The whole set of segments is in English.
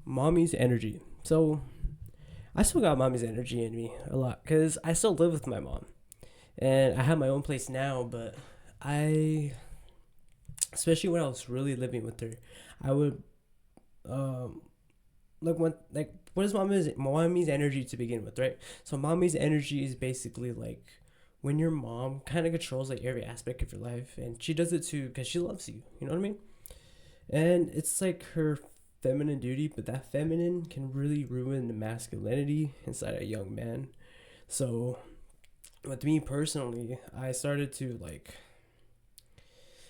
Mommy's energy. So I still got mommy's energy in me a lot because I still live with my mom, and I have my own place now. But I, especially when I was really living with her, I would um what is mommy's energy to begin with, right? So mommy's energy is basically like when your mom kind of controls like every aspect of your life, and she does it too because she loves you. You know what I mean? And it's like her feminine duty, but that feminine can really ruin the masculinity inside a young man. So, with me personally, I started to like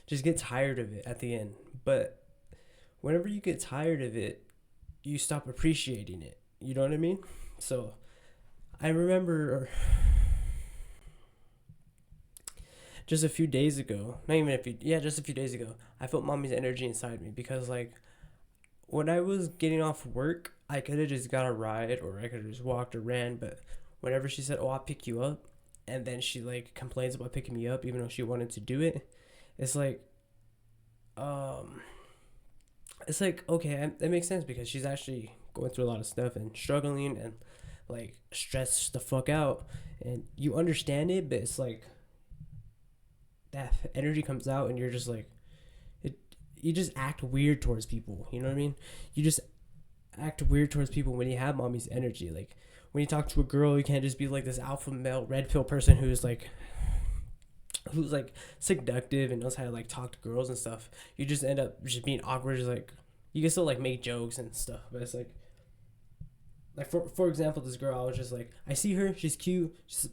just get tired of it at the end. But whenever you get tired of it, you stop appreciating it. You know what I mean? So, I remember just a few days ago, not even a few, yeah, just a few days ago, I felt mommy's energy inside me because like when I was getting off work, I could have just got a ride or I could have just walked or ran. But whenever she said, "Oh, I'll pick you up," and then she like complains about picking me up, even though she wanted to do it, it's like, um, it's like okay, that makes sense because she's actually going through a lot of stuff and struggling and like stressed the fuck out, and you understand it, but it's like that energy comes out and you're just like you just act weird towards people. You know what I mean? You just act weird towards people when you have mommy's energy. Like when you talk to a girl, you can't just be like this alpha male red pill person who's like seductive and knows how to like talk to girls and stuff. You just end up just being awkward. Just like you can still like make jokes and stuff, but it's like for example, this girl, I was just like, I see her, she's cute, she's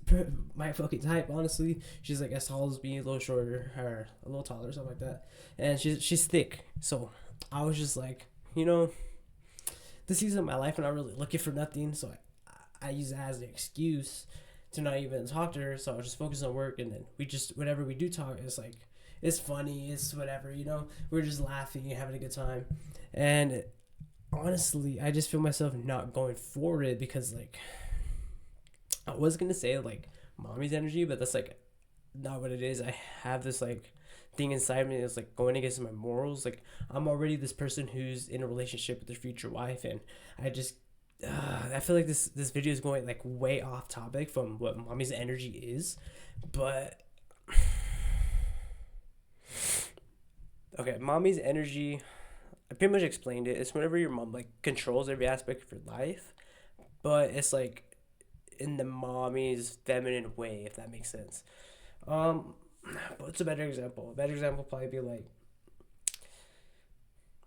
my fucking type, honestly. She's like as tall as me, a little shorter, or a little taller, something like that, and she's thick. So I was just like, this season of my life, I'm not really looking for nothing, so I use that as an excuse to not even talk to her. So I was just focused on work, and then we just whenever we do talk, it's like it's funny, it's whatever, we're just laughing, having a good time, and honestly, I just feel myself not going forward because like I was gonna say like mommy's energy, but that's like not what it is. I have this like thing inside me that's like going against my morals. Like I'm already this person who's in a relationship with their future wife, and I just I feel like this video is going like way off topic from what mommy's energy is, but okay, mommy's energy. I pretty much explained it. It's whenever your mom like controls every aspect of your life, but it's like in the mommy's feminine way, if that makes sense. Um, what's a better example? A better example would probably be like,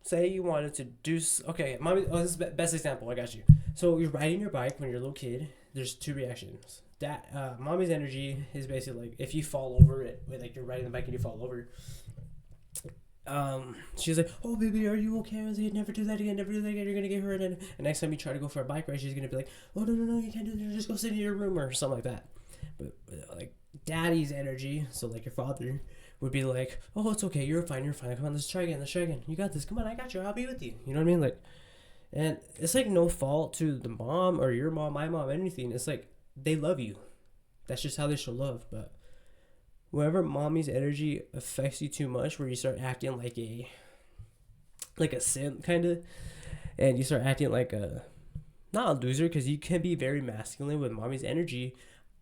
say you wanted to do. Okay, mommy. Oh, this is the best example. I got you. So you're riding your bike when you're a little kid. There's two reactions. That mommy's energy is basically like if you fall over it, like you're riding the bike and you fall over, she's like, "Oh, baby, are you okay? I was like, never do that again. Never do that again. You're gonna get hurt." And next time you try to go for a bike ride, she's gonna be like, "Oh, no, no, no, you can't do that. Just go sit in your room or something like that." But like daddy's energy, so like your father would be like, "Oh, it's okay. You're fine. You're fine. Come on, let's try again. Let's try again. You got this. Come on, I got you. I'll be with you." You know what I mean? Like, and it's like no fault to the mom or your mom, my mom, anything. It's like they love you. That's just how they show love. But whenever mommy's energy affects you too much, where you start acting like a simp kind of, and you start acting like a not a loser because you can be very masculine with mommy's energy.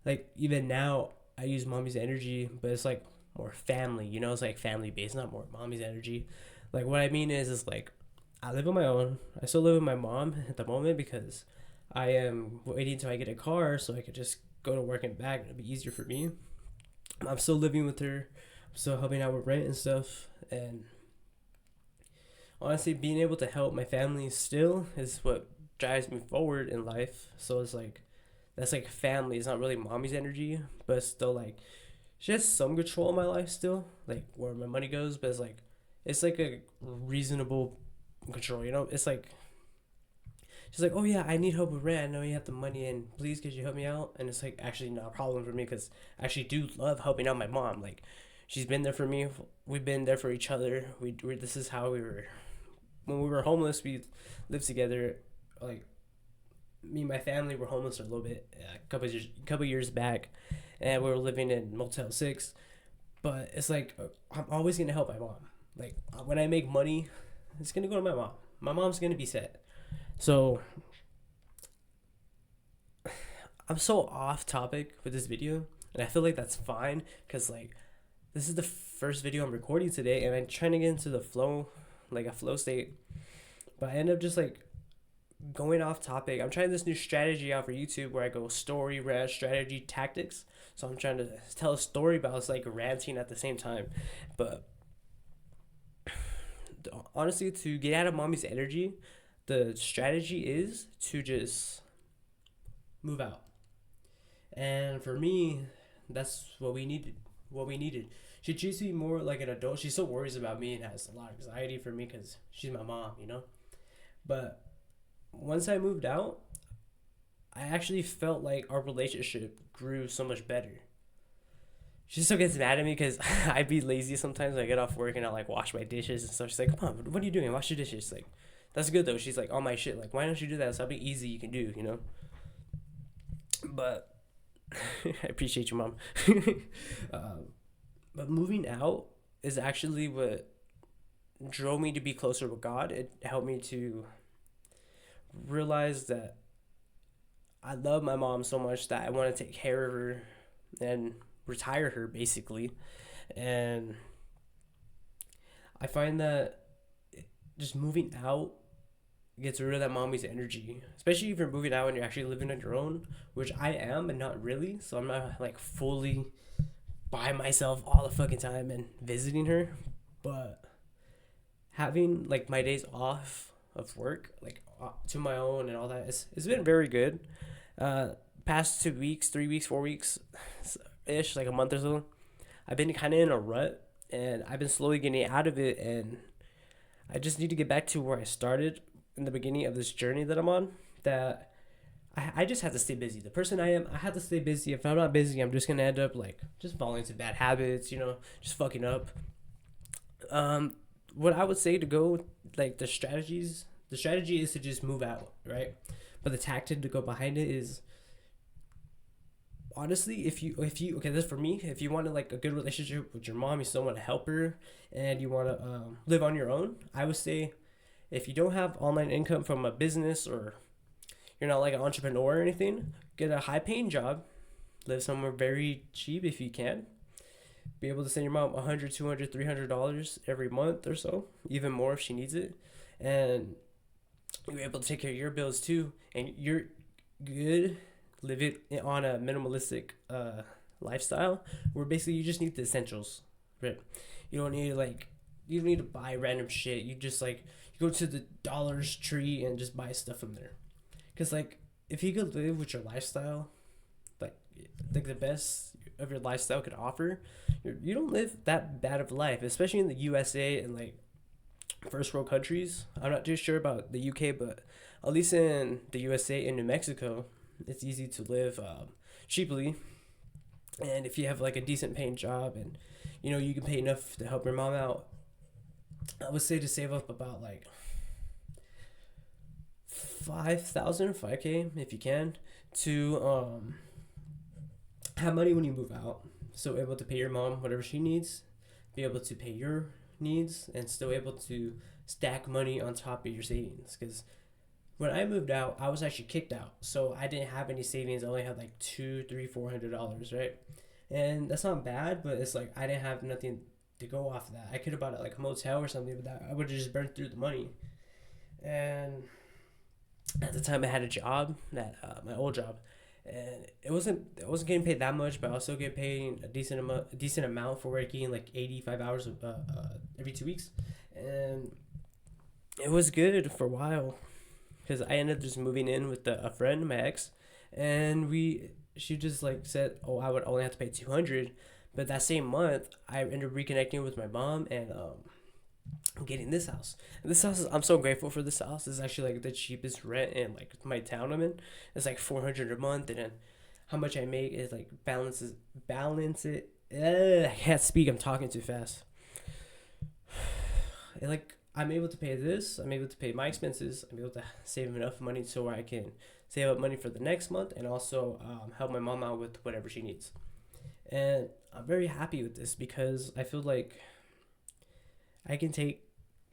Like even now, I use mommy's energy, but it's like more family. It's like family based, not more mommy's energy. Like what I mean is like I live on my own. I still live with my mom at the moment because I am waiting until I get a car so I could just go to work and back. It'll be easier for me. I'm still living with her. I'm still helping out with rent and stuff. And honestly, being able to help my family still is what drives me forward in life. So it's like, that's like family. It's not really mommy's energy, but it's still like, she has some control in my life still, like where my money goes. But it's like a reasonable control. It's like, she's like, "Oh yeah, I need help with rent. I know you have the money, and please, could you help me out?" And it's like actually not a problem for me because I actually do love helping out my mom. Like, she's been there for me. We've been there for each other. This is how we were when we were homeless. We lived together. Like me and my family were homeless for a little bit, a couple years back, and we were living in Motel 6. But it's like I'm always gonna help my mom. Like when I make money, it's gonna go to my mom. My mom's gonna be set. So I'm so off topic with this video, and I feel like that's fine because like this is the first video I'm recording today, and I'm trying to get into the flow, like a flow state, but I end up just like going off topic. I'm trying this new strategy out for YouTube where I go story, rant, strategy, tactics. So I'm trying to tell a story, but I was like ranting at the same time. But honestly, to get out of mommy's energy, the strategy is to just move out. And for me, that's what we needed. What we needed. She treats me more like an adult. She still worries about me and has a lot of anxiety for me because she's my mom, you know? But once I moved out, I actually felt like our relationship grew so much better. She still gets mad at me because I be lazy sometimes. I get off work and I like wash my dishes and stuff. She's like, "Come on, what are you doing? Wash your dishes." Like, that's good though. She's like on my shit. Like, why don't you do that? It's something easy you can do, you know. But I appreciate you, mom. um, but moving out is actually what drove me to be closer with God. It helped me to realize that I love my mom so much that I want to take care of her and retire her basically. And I find that just moving out gets rid of that mommy's energy, especially if you're moving out and you're actually living on your own, which I am, but not really. So I'm not like fully by myself all the fucking time and visiting her. But having like my days off of work, like to my own and all that, it's been very good. Uh, Past 2 weeks, 3 weeks, 4 weeks ish, like a month or so, I've been kind of in a rut and I've been slowly getting out of it. And I just need to get back to where I started in the beginning of this journey that I'm on. That I just have to stay busy. The person I am, I have to stay busy. If I'm not busy, I'm just gonna end up like just falling into bad habits, you know, just fucking up. Um, what I would say to go like the strategy is to just move out, right? But the tactic to go behind it is honestly, if you okay, this for me. If you want to like a good relationship with your mom, you still want to help her, and you want to live on your own. I would say if you don't have online income from a business or you're not like an entrepreneur or anything, get a high paying job, live somewhere very cheap if you can. Be able to send your mom 100, 200, $300 every month or so, even more if she needs it. And you're able to take care of your bills too. And you're good, live it on a minimalistic lifestyle where basically you just need the essentials, right? You don't need like, you don't need to buy random shit. You just like, you go to the Dollar's Tree and just buy stuff from there. Because like, if you could live with your lifestyle, like the best of your lifestyle could offer, you don't live that bad of a life, especially in the USA and like first world countries. I'm not too sure about the UK, but at least in the USA and New Mexico, it's easy to live cheaply. And if you have like a decent paying job and you know you can pay enough to help your mom out, I would say to save up about like 5,000, 5K if you can, to have money when you move out. So able to pay your mom whatever she needs, be able to pay your needs, and still able to stack money on top of your savings. Because when I moved out, I was actually kicked out, so I didn't have any savings. I only had like two, three, $400, right? And that's not bad, but it's like I didn't have nothing to go off of that. I could have bought it like a motel or something, but that I would have just burned through the money. And at the time, I had a job, that my old job, and it wasn't getting paid that much, but I was still getting paid a decent amount for working like 85 hours every 2 weeks, and it was good for a while because I ended up just moving in with a friend, my ex, and she just like said, oh, I would only have to pay 200, but that same month I ended up reconnecting with my mom and getting this house. And this house I'm so grateful for this house. It's actually like the cheapest rent in like my town I'm in. It's like 400 a month, and then how much I make is like balance it. I can't speak. I'm talking too fast. And like I'm able to pay this. I'm able to pay my expenses. I'm able to save enough money so where I can save up money for the next month and also help my mom out with whatever she needs. And I'm very happy with this because I feel like I can take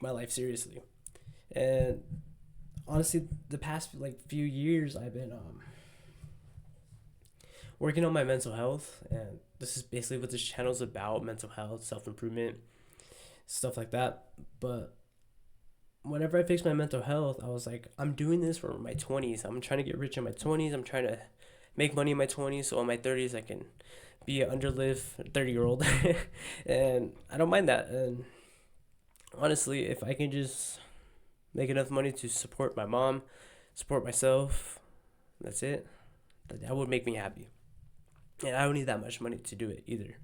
my life seriously. And honestly, the past like few years, I've been working on my mental health, and this is basically what this channel is about: mental health, self improvement, stuff like that. But whenever I fixed my mental health, I was like, I'm doing this for my 20s. I'm trying to get rich in my 20s. I'm trying to make money in my 20s, so in my 30s I can be an underlive 30-year-old. And I don't mind that. And honestly, if I can just make enough money to support my mom, support myself, that's it. That would make me happy. And I don't need that much money to do it either.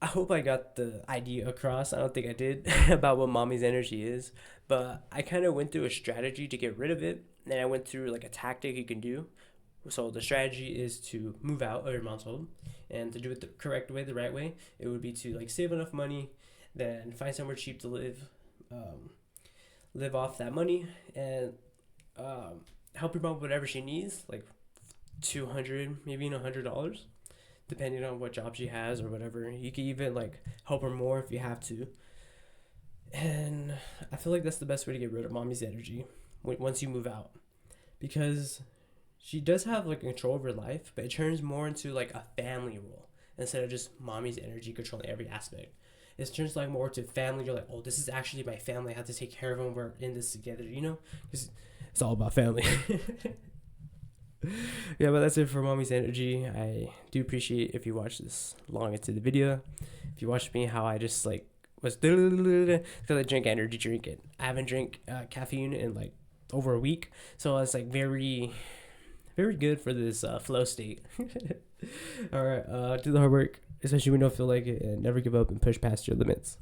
I hope I got the idea across. I don't think I did about what mommy's energy is, but I kind of went through a strategy to get rid of it. And I went through like a tactic you can do. So the strategy is to move out of your mom's home, and to do it the correct way, the right way. It would be to like save enough money, then find somewhere cheap to live, um, live off that money, and help your mom with whatever she needs, like 200, maybe even $100, depending on what job she has or whatever. You can even like help her more if you have to. And I feel like that's the best way to get rid of mommy's energy once you move out, because she does have like control over life, but it turns more into like a family role instead of just mommy's energy controlling every aspect. It turns like more to family. You're like, oh, this is actually my family. I have to take care of them. We're in this together, you know? Because it's all about family. Yeah, but that's it for mommy's energy. I do appreciate if you watch this long into the video. If you watch me, how I just like was because I drink energy drink, and I haven't drank caffeine in like over a week, so it's like very very good for this flow state. All right, do the hard work, especially when you don't feel like it, and never give up and push past your limits.